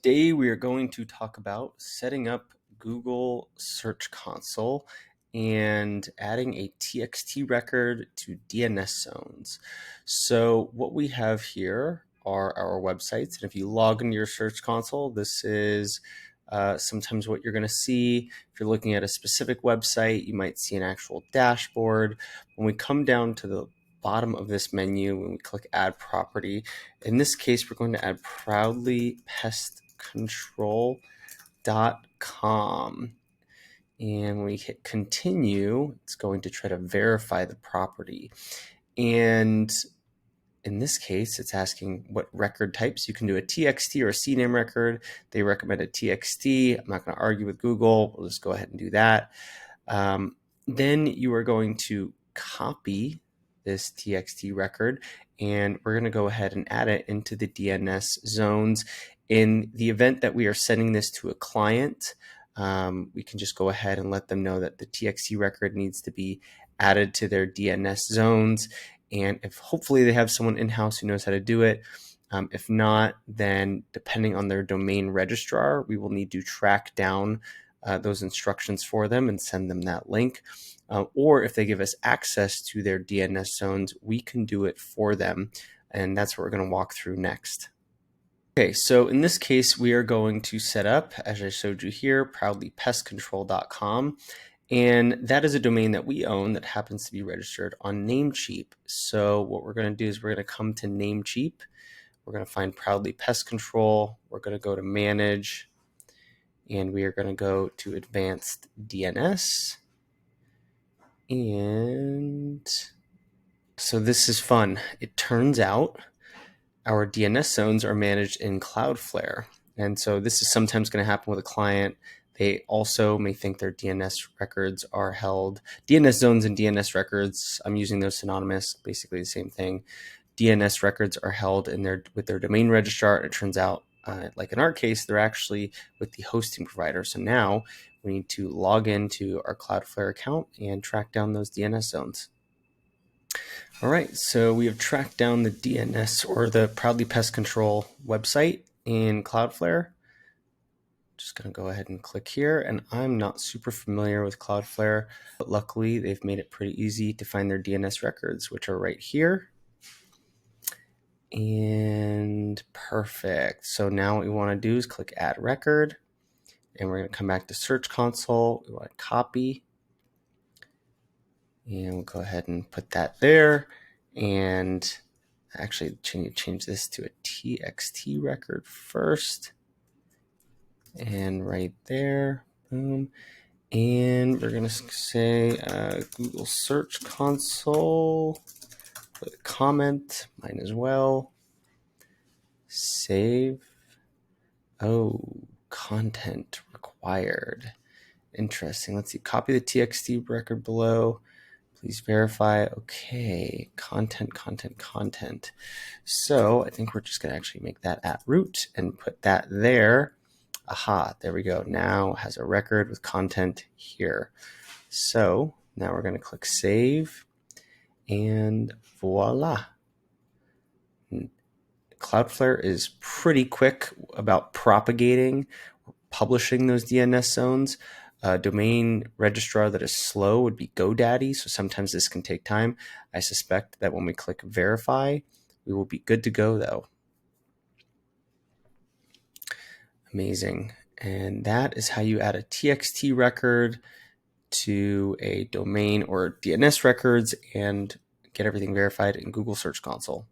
Today we are going to talk about setting up Google Search Console and adding a TXT record to DNS zones. So what we have here are our websites, and if you log into your Search Console, this is sometimes what you're going to see. If you're looking at a specific website, you might see an actual dashboard. When we come down to the bottom of this menu, when we click add property, in this case we're going to add proudlypestcontrol.com, and when we hit continue, it's going to try to verify the property. And in this case, it's asking what record types. You can do a TXT or a CNAME record. They recommend a TXT. I'm not going to argue with Google. We'll just go ahead and do that. Then you are going to copy this TXT record, and we're going to go ahead and add it into the DNS zones. In the event that we are sending this to a client, we can just go ahead and let them know that the TXT record needs to be added to their DNS zones. And if hopefully they have someone in-house who knows how to do it. If not, then depending on their domain registrar, we will need to track down those instructions for them and send them that link. Or if they give us access to their DNS zones, we can do it for them. And that's what we're going to walk through next. Okay, so in this case, we are going to set up, as I showed you here, proudlypestcontrol.com. And that is a domain that we own that happens to be registered on Namecheap. So what we're going to do is we're going to come to Namecheap. We're going to find Proudly Pest Control. We're going to go to Manage, and we are going to go to Advanced DNS. And so this is fun. It turns out our DNS zones are managed in Cloudflare. And so this is sometimes going to happen with a client. They also may think their DNS records are held. DNS zones and DNS records, I'm using those synonymous, basically the same thing. DNS records are held with their domain registrar. And it turns out, like in our case, they're actually with the hosting provider. So now we need to log into our Cloudflare account and track down those DNS zones. All right, so we have tracked down the DNS or the Proudly Pest Control website in Cloudflare. Just going to go ahead and click here, and I'm not super familiar with Cloudflare, but luckily they've made it pretty easy to find their DNS records, which are right here. And perfect. So now what we want to do is click add record, and we're going to come back to Search Console. We want to copy, and we'll go ahead and put that there. And actually change this to a TXT record first. And right there, boom. And we're going to say Google Search Console, put a comment, mine as well. Save. Oh, content required. Interesting. Let's see. Copy the TXT record below. Please verify. Okay. Content. So I think we're just going to actually make that at root and put that there. Aha, there we go. Now it has a record with content here. So now we're going to click save, and voila. Cloudflare is pretty quick about propagating, publishing those DNS zones. Domain registrar that is slow would be GoDaddy, so sometimes this can take time. I suspect that when we click verify, we will be good to go though. Amazing. And that is how you add a TXT record to a domain or DNS records and get everything verified in Google Search Console.